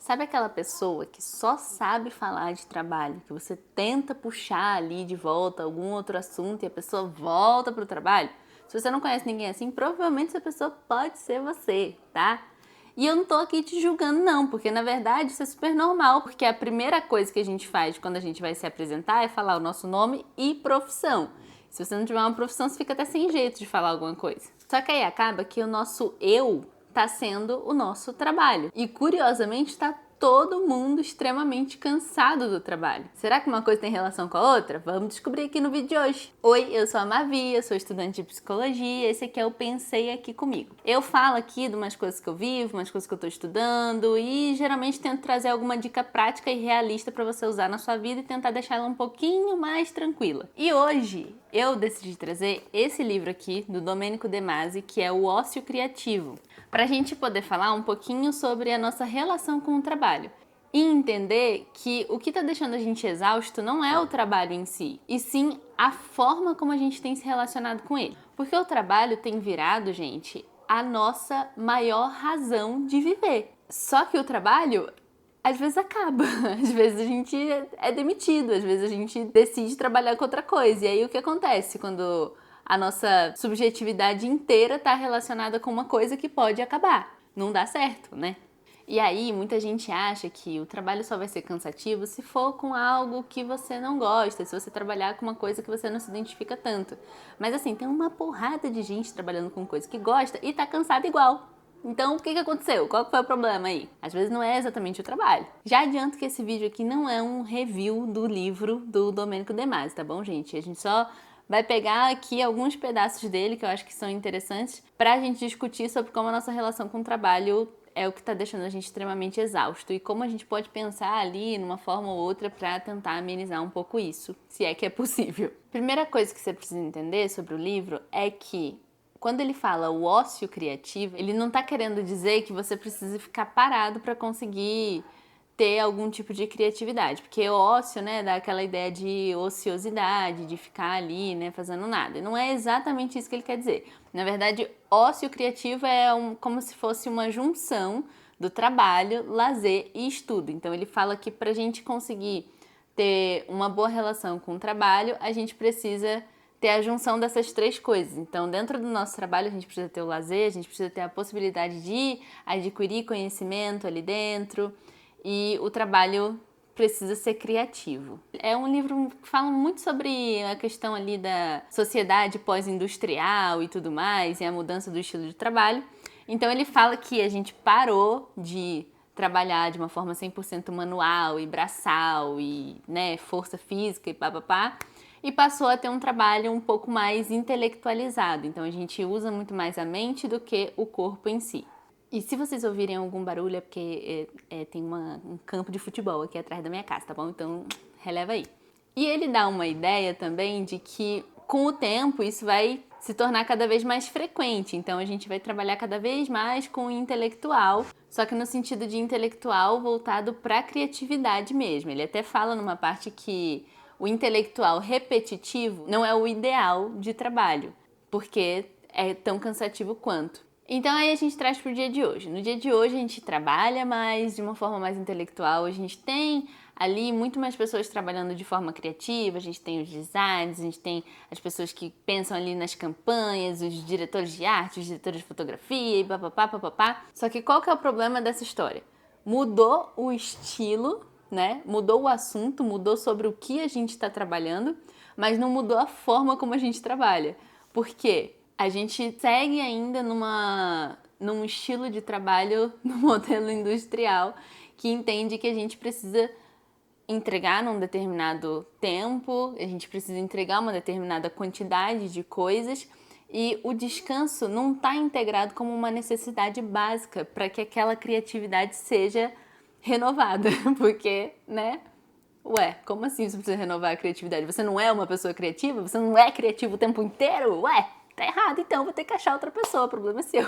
Sabe aquela pessoa que só sabe falar de trabalho, que você tenta puxar ali de volta algum outro assunto e a pessoa volta pro trabalho? Se você não conhece ninguém assim, provavelmente essa pessoa pode ser você, tá? E eu não tô aqui te julgando não, porque na verdade isso é super normal, porque a primeira coisa que a gente faz quando a gente vai se apresentar é falar o nosso nome e profissão. Se você não tiver uma profissão, você fica até sem jeito de falar alguma coisa. Só que aí acaba que o nosso eu tá sendo o nosso trabalho. E curiosamente tá todo mundo extremamente cansado do trabalho. Será que uma coisa tem relação com a outra? Vamos descobrir aqui no vídeo de hoje. Oi, eu sou a Mavi, eu sou estudante de psicologia, esse aqui é o Pensei Aqui Comigo. Eu falo aqui de umas coisas que eu vivo, umas coisas que eu tô estudando e geralmente tento trazer alguma dica prática e realista para você usar na sua vida e tentar deixar ela um pouquinho mais tranquila. E hoje eu decidi trazer esse livro aqui do Domenico De Masi, que é O Ócio Criativo, para a gente poder falar um pouquinho sobre a nossa relação com o trabalho e entender que o que está deixando a gente exausto não é o trabalho em si, e sim a forma como a gente tem se relacionado com ele. Porque o trabalho tem virado, gente, a nossa maior razão de viver. Só que o trabalho às vezes acaba, às vezes a gente é demitido, às vezes a gente decide trabalhar com outra coisa. E aí o que acontece quando a nossa subjetividade inteira está relacionada com uma coisa que pode acabar? Não dá certo, né? E aí muita gente acha que o trabalho só vai ser cansativo se for com algo que você não gosta, se você trabalhar com uma coisa que você não se identifica tanto. Mas assim, tem uma porrada de gente trabalhando com coisa que gosta e tá cansada igual. Então, o que aconteceu? Qual foi o problema aí? Às vezes não é exatamente o trabalho. Já adianto que esse vídeo aqui não é um review do livro do Domenico De Masi, tá bom, gente? A gente só vai pegar aqui alguns pedaços dele que eu acho que são interessantes pra gente discutir sobre como a nossa relação com o trabalho é o que tá deixando a gente extremamente exausto e como a gente pode pensar ali numa forma ou outra pra tentar amenizar um pouco isso, se é que é possível. Primeira coisa que você precisa entender sobre o livro é que quando ele fala o ócio criativo, ele não tá querendo dizer que você precisa ficar parado para conseguir ter algum tipo de criatividade, porque o ócio, né, dá aquela ideia de ociosidade, de ficar ali, né, fazendo nada. E não é exatamente isso que ele quer dizer. Na verdade, ócio criativo é como se fosse uma junção do trabalho, lazer e estudo. Então ele fala que pra gente conseguir ter uma boa relação com o trabalho, a gente precisa ter a junção dessas três coisas. Então, dentro do nosso trabalho, a gente precisa ter o lazer, a gente precisa ter a possibilidade de adquirir conhecimento ali dentro e o trabalho precisa ser criativo. É um livro que fala muito sobre a questão ali da sociedade pós-industrial e tudo mais, e a mudança do estilo de trabalho. Então, ele fala que a gente parou de trabalhar de uma forma 100% manual e braçal e, né, força física e papapá, e passou a ter um trabalho um pouco mais intelectualizado. Então a gente usa muito mais a mente do que o corpo em si. E se vocês ouvirem algum barulho é porque tem um campo de futebol aqui atrás da minha casa, tá bom? Então releva aí. E ele dá uma ideia também de que com o tempo isso vai se tornar cada vez mais frequente. Então a gente vai trabalhar cada vez mais com o intelectual, só que no sentido de intelectual voltado para a criatividade mesmo. Ele até fala numa parte que o intelectual repetitivo não é o ideal de trabalho, porque é tão cansativo quanto. Então aí a gente traz pro dia de hoje. No dia de hoje a gente trabalha mais de uma forma mais intelectual, a gente tem ali muito mais pessoas trabalhando de forma criativa, a gente tem os designs, a gente tem as pessoas que pensam ali nas campanhas, os diretores de arte, os diretores de fotografia e papapá, papapá. Só que qual que é o problema dessa história? Mudou o estilo, né? Mudou o assunto, mudou sobre o que a gente está trabalhando, mas não mudou a forma como a gente trabalha. Por quê? A gente segue ainda num estilo de trabalho, no modelo industrial, que entende que a gente precisa entregar num determinado tempo, a gente precisa entregar uma determinada quantidade de coisas e o descanso não está integrado como uma necessidade básica para que aquela criatividade seja renovada, porque, né? Ué, como assim você precisa renovar a criatividade? Você não é uma pessoa criativa? Você não é criativo o tempo inteiro? Ué, tá errado, então vou ter que achar outra pessoa, o problema é seu.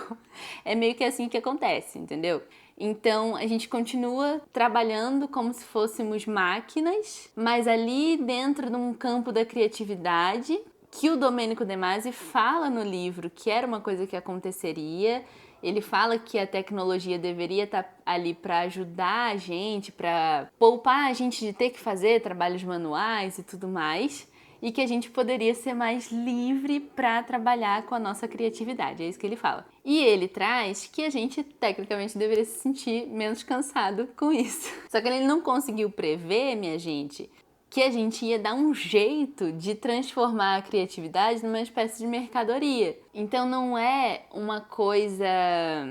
É meio que assim que acontece, entendeu? Então a gente continua trabalhando como se fôssemos máquinas, mas ali dentro de um campo da criatividade que o Domenico De Masi fala no livro que era uma coisa que aconteceria Ele fala que a tecnologia deveria estar ali para ajudar a gente, para poupar a gente de ter que fazer trabalhos manuais e tudo mais, e que a gente poderia ser mais livre para trabalhar com a nossa criatividade, é isso que ele fala. E ele traz que a gente tecnicamente deveria se sentir menos cansado com isso. Só que ele não conseguiu prever, minha gente, que a gente ia dar um jeito de transformar a criatividade numa espécie de mercadoria. Então não é uma coisa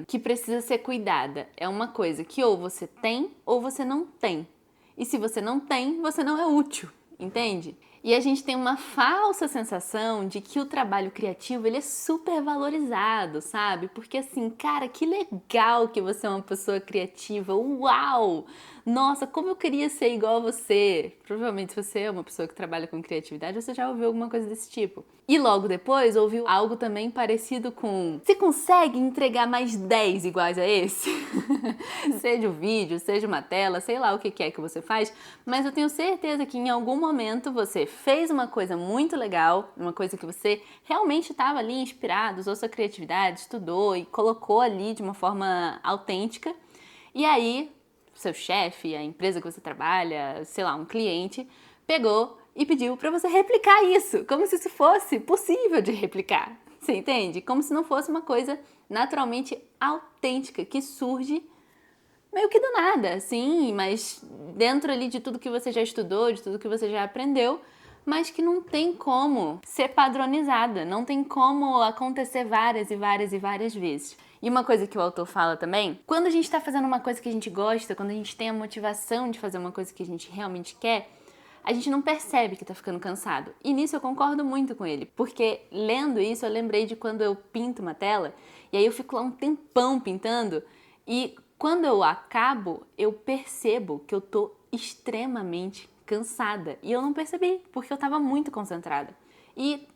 que precisa ser cuidada, é uma coisa que ou você tem ou você não tem. E se você não tem, você não é útil, entende? E a gente tem uma falsa sensação de que o trabalho criativo ele é super valorizado, sabe? Porque assim, cara, que legal que você é uma pessoa criativa, uau! Nossa, como eu queria ser igual a você. Provavelmente se você é uma pessoa que trabalha com criatividade, você já ouviu alguma coisa desse tipo. E logo depois ouviu algo também parecido com: você consegue entregar mais 10 iguais a esse? Seja um vídeo, seja uma tela, sei lá o que é que você faz, mas eu tenho certeza que em algum momento você fez uma coisa muito legal, uma coisa que você realmente estava ali inspirado, usou sua criatividade, estudou e colocou ali de uma forma autêntica, e aí seu chefe, a empresa que você trabalha, sei lá, um cliente, pegou e pediu para você replicar isso, como se isso fosse possível de replicar. Você entende? Como se não fosse uma coisa naturalmente autêntica que surge meio que do nada, assim, mas dentro ali de tudo que você já estudou, de tudo que você já aprendeu, mas que não tem como ser padronizada, não tem como acontecer várias e várias e várias vezes. E uma coisa que o autor fala também, quando a gente está fazendo uma coisa que a gente gosta, quando a gente tem a motivação de fazer uma coisa que a gente realmente quer, a gente não percebe que tá ficando cansado. E nisso eu concordo muito com ele, porque lendo isso eu lembrei de quando eu pinto uma tela, e aí eu fico lá um tempão pintando, e quando eu acabo, eu percebo que eu tô extremamente cansada. E eu não percebi, porque eu tava muito concentrada. E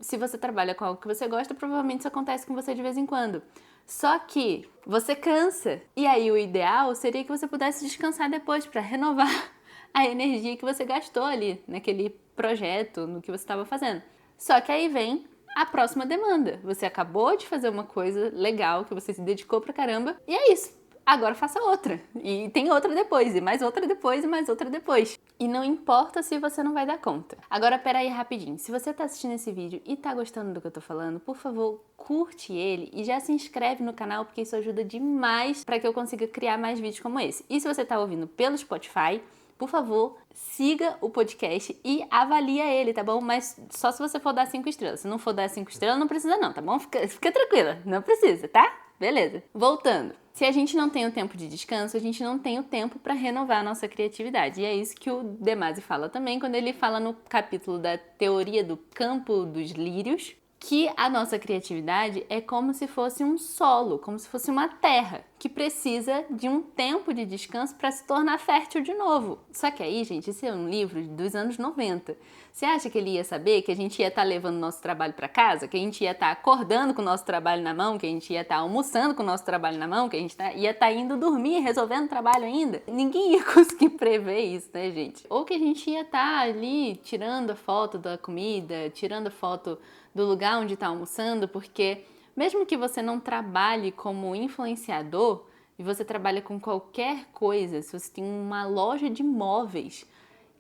se você trabalha com algo que você gosta, provavelmente isso acontece com você de vez em quando. Só que você cansa. E aí o ideal seria que você pudesse descansar depois para renovar a energia que você gastou ali naquele projeto, no que você estava fazendo. Só que aí vem a próxima demanda. Você acabou de fazer uma coisa legal que você se dedicou pra caramba e é isso. Agora faça outra. E tem outra depois, e mais outra depois, e mais outra depois. E não importa se você não vai dar conta. Agora, peraí rapidinho. Se você tá assistindo esse vídeo e tá gostando do que eu tô falando, por favor, curte ele e já se inscreve no canal, porque isso ajuda demais para que eu consiga criar mais vídeos como esse. E se você tá ouvindo pelo Spotify, por favor, siga o podcast e avalia ele, tá bom? Mas só se você for dar 5 estrelas. Se não for dar 5 estrelas, não precisa não, tá bom? Fica tranquila, não precisa, tá? Beleza. Voltando. Se a gente não tem o tempo de descanso, a gente não tem o tempo para renovar a nossa criatividade. E é isso que o De Masi fala também quando ele fala no capítulo da teoria do campo dos lírios, que a nossa criatividade é como se fosse um solo, como se fosse uma terra, que precisa de um tempo de descanso para se tornar fértil de novo. Só que aí, gente, esse é um livro dos anos 90. Você acha que ele ia saber que a gente ia estar levando nosso trabalho para casa, que a gente ia estar acordando com o nosso trabalho na mão, que a gente ia estar almoçando com o nosso trabalho na mão, que a gente ia estar indo dormir, resolvendo o trabalho ainda? Ninguém ia conseguir prever isso, né, gente? Ou que a gente ia estar ali tirando a foto da comida, tirando a foto do lugar onde está almoçando, porque mesmo que você não trabalhe como influenciador e você trabalha com qualquer coisa, se você tem uma loja de móveis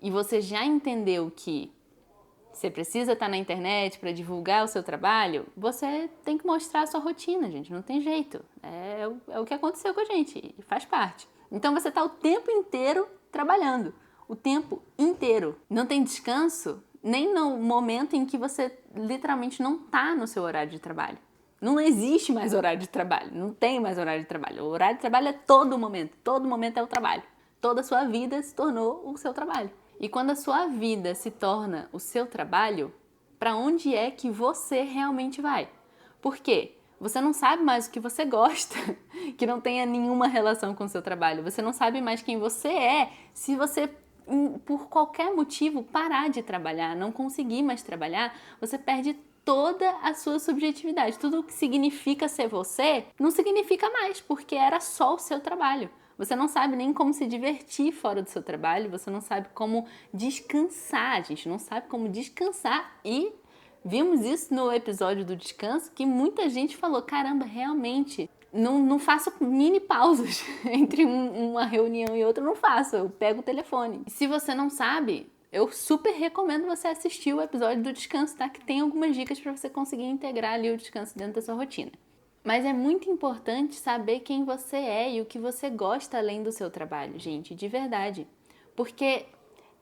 e você já entendeu que você precisa estar na internet para divulgar o seu trabalho, você tem que mostrar a sua rotina, gente, não tem jeito. É o que aconteceu com a gente e faz parte. Então você está o tempo inteiro trabalhando, o tempo inteiro. Não tem descanso nem no momento em que você literalmente não está no seu horário de trabalho. Não existe mais horário de trabalho, não tem mais horário de trabalho. O horário de trabalho é todo momento é o trabalho. Toda a sua vida se tornou o seu trabalho. E quando a sua vida se torna o seu trabalho, para onde é que você realmente vai? Por quê? Você não sabe mais o que você gosta, que não tenha nenhuma relação com o seu trabalho. Você não sabe mais quem você é se você, por qualquer motivo, parar de trabalhar, não conseguir mais trabalhar, você perde toda a sua subjetividade. Tudo o que significa ser você não significa mais, porque era só o seu trabalho. Você não sabe nem como se divertir fora do seu trabalho, você não sabe como descansar, a gente não sabe como descansar. E vimos isso no episódio do descanso, que muita gente falou, caramba, realmente, Não faço mini pausas entre uma reunião e outra, não faço, eu pego o telefone. E se você não sabe, eu super recomendo você assistir o episódio do descanso, tá? Que tem algumas dicas para você conseguir integrar ali o descanso dentro da sua rotina. Mas é muito importante saber quem você é e o que você gosta além do seu trabalho, gente, de verdade. Porque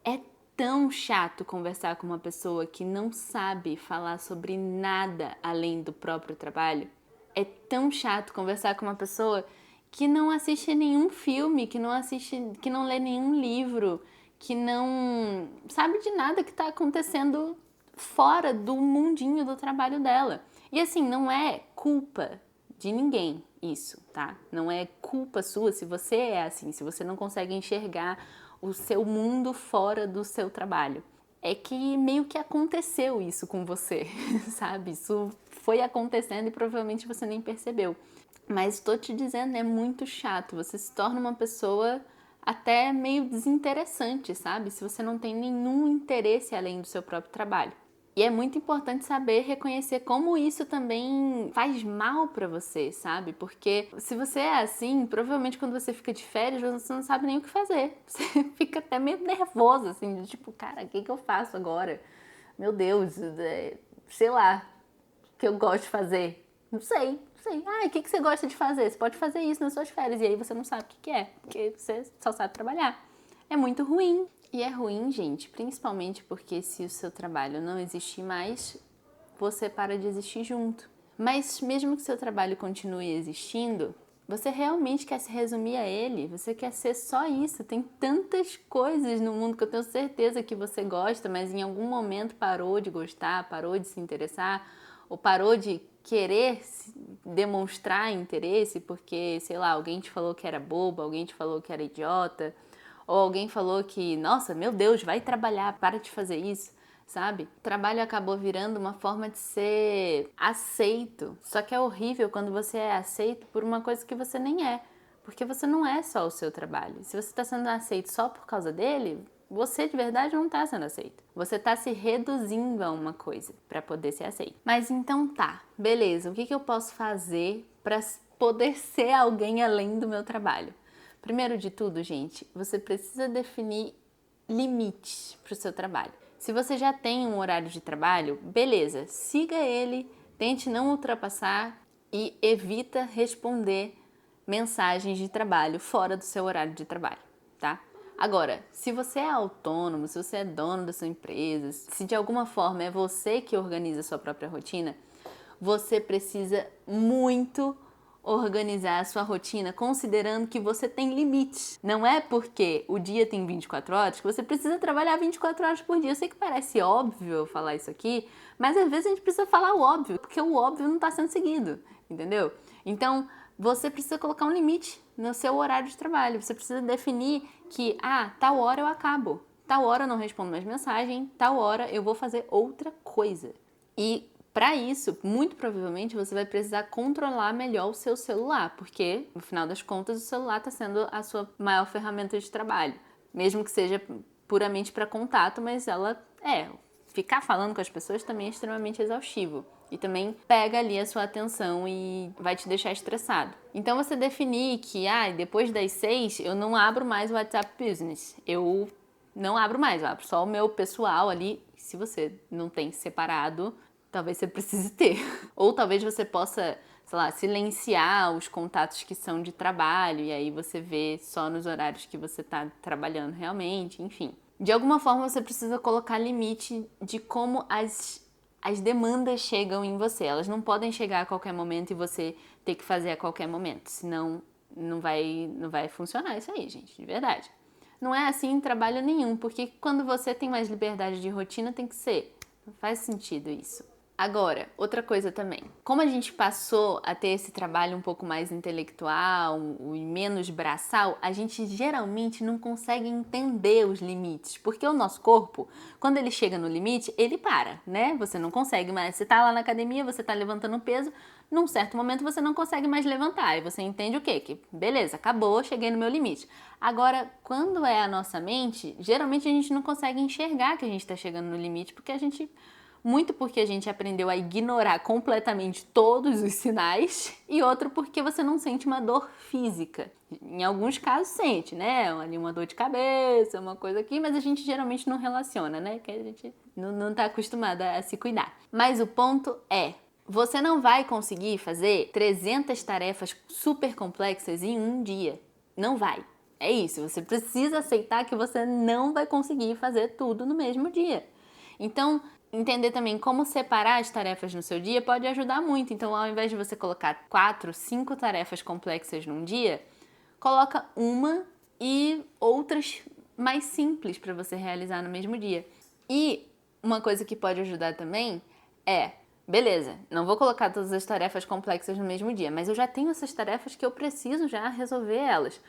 é tão chato conversar com uma pessoa que não sabe falar sobre nada além do próprio trabalho. É tão chato conversar com uma pessoa que não assiste nenhum filme, que não lê nenhum livro, que não sabe de nada que está acontecendo fora do mundinho do trabalho dela. E assim, não é culpa de ninguém isso, tá? Não é culpa sua se você é assim, se você não consegue enxergar o seu mundo fora do seu trabalho. É que meio que aconteceu isso com você, sabe? Isso foi acontecendo e provavelmente você nem percebeu. Mas estou te dizendo, é muito chato. Você se torna uma pessoa até meio desinteressante, sabe? Se você não tem nenhum interesse além do seu próprio trabalho. E é muito importante saber reconhecer como isso também faz mal pra você, sabe? Porque se você é assim, provavelmente quando você fica de férias, você não sabe nem o que fazer. Você fica até meio nervoso, assim, de tipo, cara, o que eu faço agora? Meu Deus, sei lá, o que eu gosto de fazer. Não sei. Ah, o que você gosta de fazer? Você pode fazer isso nas suas férias e aí você não sabe o que é, porque você só sabe trabalhar. É muito ruim. E é ruim, gente, principalmente porque se o seu trabalho não existir mais, você para de existir junto. Mas mesmo que seu trabalho continue existindo, você realmente quer se resumir a ele? Você quer ser só isso? Tem tantas coisas no mundo que eu tenho certeza que você gosta, mas em algum momento parou de gostar, parou de se interessar, ou parou de querer demonstrar interesse porque, sei lá, alguém te falou que era boba, alguém te falou que era idiota, ou alguém falou que, nossa, meu Deus, vai trabalhar, para de fazer isso, sabe? O trabalho acabou virando uma forma de ser aceito. Só que é horrível quando você é aceito por uma coisa que você nem é. Porque você não é só o seu trabalho. Se você está sendo aceito só por causa dele, você de verdade não está sendo aceito. Você está se reduzindo a uma coisa para poder ser aceito. Mas então tá, beleza, o que eu posso fazer para poder ser alguém além do meu trabalho? Primeiro de tudo, gente, você precisa definir limites para o seu trabalho. Se você já tem um horário de trabalho, beleza, siga ele, tente não ultrapassar e evita responder mensagens de trabalho fora do seu horário de trabalho, tá? Agora, se você é autônomo, se você é dono da sua empresa, se de alguma forma é você que organiza a sua própria rotina, você precisa muito organizar a sua rotina considerando que você tem limites. Não é porque o dia tem 24 horas que você precisa trabalhar 24 horas por dia. Eu sei que parece óbvio eu falar isso aqui, mas às vezes a gente precisa falar o óbvio, porque o óbvio não está sendo seguido, entendeu? Então, você precisa colocar um limite no seu horário de trabalho. Você precisa definir que, tal hora eu acabo, tal hora eu não respondo mais mensagem, tal hora eu vou fazer outra coisa. E para isso, muito provavelmente você vai precisar controlar melhor o seu celular, porque no final das contas o celular está sendo a sua maior ferramenta de trabalho, mesmo que seja puramente para contato, mas ficar falando com as pessoas também é extremamente exaustivo e também pega ali a sua atenção e vai te deixar estressado. Então você definir que depois das 6 eu não abro mais o WhatsApp Business, eu não abro mais, eu abro só o meu pessoal ali. Se você não tem separado, talvez você precise ter. Ou talvez você possa, sei lá, silenciar os contatos que são de trabalho e aí você vê só nos horários que você está trabalhando realmente, enfim. De alguma forma você precisa colocar limite de como as demandas chegam em você. Elas não podem chegar a qualquer momento e você ter que fazer a qualquer momento, senão não vai funcionar isso aí, gente, de verdade. Não é assim em trabalho nenhum, porque quando você tem mais liberdade de rotina tem que ser. Não faz sentido isso. Agora, outra coisa também. Como a gente passou a ter esse trabalho um pouco mais intelectual e menos braçal, a gente geralmente não consegue entender os limites. Porque o nosso corpo, quando ele chega no limite, ele para, né? Você não consegue mais. Você tá lá na academia, você tá levantando peso, num certo momento você não consegue mais levantar. E você entende o quê? Que beleza, acabou, cheguei no meu limite. Agora, quando é a nossa mente, geralmente a gente não consegue enxergar que a gente tá chegando no limite, porque a gente Muito porque a gente aprendeu a ignorar completamente todos os sinais e outro porque você não sente uma dor física. Em alguns casos sente, né? Ali uma dor de cabeça, uma coisa aqui, mas a gente geralmente não relaciona, né? Que a gente não tá acostumada a se cuidar. Mas o ponto é, você não vai conseguir fazer 300 tarefas super complexas em um dia. Não vai. É isso, você precisa aceitar que você não vai conseguir fazer tudo no mesmo dia. Então, entender também como separar as tarefas no seu dia pode ajudar muito. Então, ao invés de você colocar 4, 5 tarefas complexas num dia, coloca uma e outras mais simples para você realizar no mesmo dia. E uma coisa que pode ajudar também é, beleza, não vou colocar todas as tarefas complexas no mesmo dia, mas eu já tenho essas tarefas que eu preciso já resolver elas.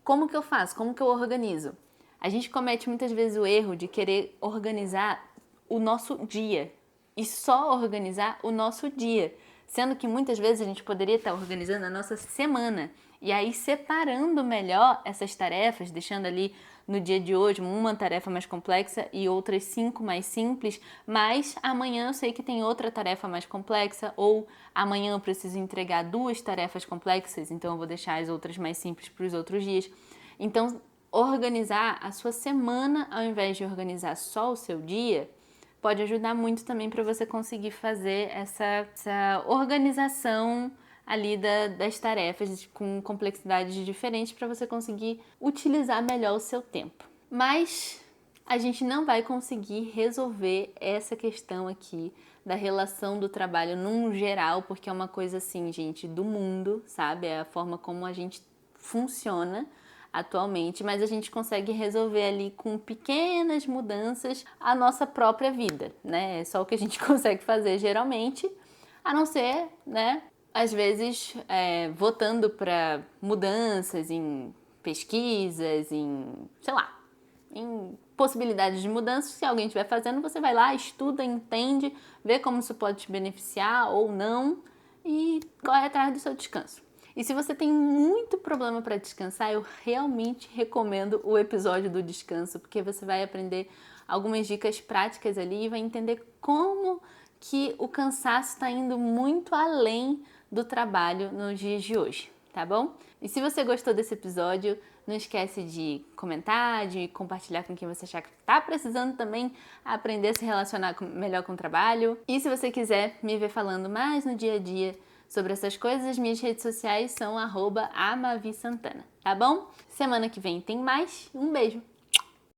Como que eu faço? Como que eu organizo? A gente comete muitas vezes o erro de querer organizar o nosso dia e só organizar o nosso dia, sendo que muitas vezes a gente poderia estar organizando a nossa semana e aí separando melhor essas tarefas, deixando ali no dia de hoje uma tarefa mais complexa e outras 5 mais simples, mas amanhã eu sei que tem outra tarefa mais complexa ou amanhã eu preciso entregar 2 tarefas complexas, então eu vou deixar as outras mais simples para os outros dias. Então, organizar a sua semana ao invés de organizar só o seu dia pode ajudar muito também para você conseguir fazer essa organização ali das tarefas com complexidades diferentes para você conseguir utilizar melhor o seu tempo. Mas a gente não vai conseguir resolver essa questão aqui da relação do trabalho num geral, porque é uma coisa assim, gente, do mundo, sabe? É a forma como a gente funciona atualmente, mas a gente consegue resolver ali com pequenas mudanças a nossa própria vida, né? É só o que a gente consegue fazer geralmente, a não ser, né, às vezes votando para mudanças em pesquisas, em, sei lá, em possibilidades de mudança. Se alguém estiver fazendo, você vai lá, estuda, entende, vê como isso pode te beneficiar ou não e corre atrás do seu descanso. E se você tem muito problema para descansar, eu realmente recomendo o episódio do descanso, porque você vai aprender algumas dicas práticas ali e vai entender como que o cansaço está indo muito além do trabalho nos dias de hoje, tá bom? E se você gostou desse episódio, não esquece de comentar, de compartilhar com quem você achar que está precisando também aprender a se relacionar melhor com o trabalho. E se você quiser me ver falando mais no dia a dia sobre essas coisas, as minhas redes sociais são @amavisantana, tá bom? Semana que vem tem mais. Um beijo!